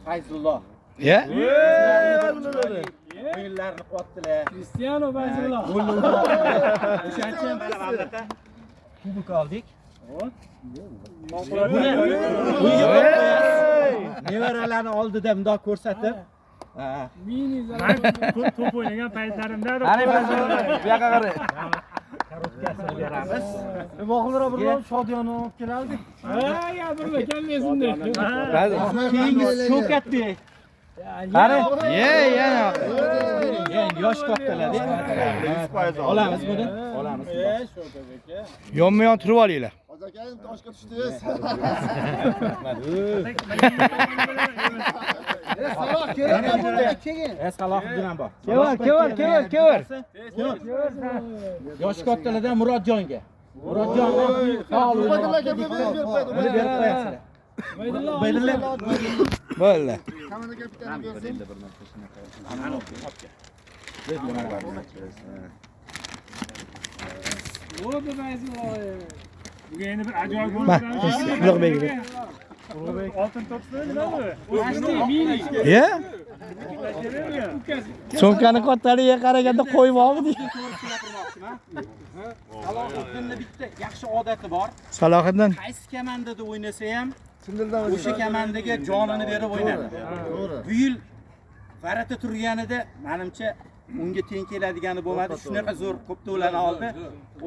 Fayzulloh. Ya? O'yinlarni qotdilar. Cristiano Fayzulloh. O'shancha ham mana mamlakatda kubok oldik. Nevaralarni oldida bundoq ko'rsatib. Mini Top o'ynagan paytlarimda Qani Fayzulloh, bu yoqqa qarang. Korotkasini beramiz. Vohilroq bir Shodiyonni olib kelardik. Ya birga kelmaysinda. Keyingi Shavkatbek. Qani? Yana. Endi yosh kattalar. Olamiz buni. Olamiz. Yonma-yon turib olinglar. Hozirgayin toshga tushdingiz. Saloh kerak bo'ldi, keyin. Salohiddin ham bor. Kevar. Yosh kattalardan Murodjonga. Murodjonga faol o'ynayapti. Buni berib qo'yasizlar. Baydulla. Bo'ldi. Kameraga bittani bersin. Bo'ldi Fayzulloh. bugun endi bir ajoyib Ma, bo'ldi. Ulug'bek. Oltin topsa nimami? Mini. Ya? So'mkani kattaligiga qaraganda qo'yib oldi. Salohiddinning bitta yaxshi odati bor. Salohiddin. Qaysi komandada o'ynasa ham o'sha komandaga jonini berib o'ynadi. Bu yil Varata turganida menimcha unga teng keladigani bo'lmadi. Shunaqa zo'r ko'p to'lani oldi.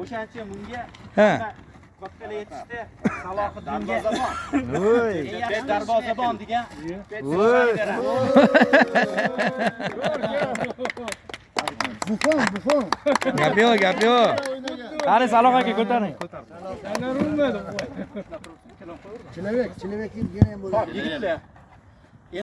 O'shancha bunga Ha. kattalar yetishdi. Salohiddinga darvozabon degan. Buffon. Gap yo'q. Qani Saloh aka ko'taring. Человек yana ham bo'ladi. Yigitlar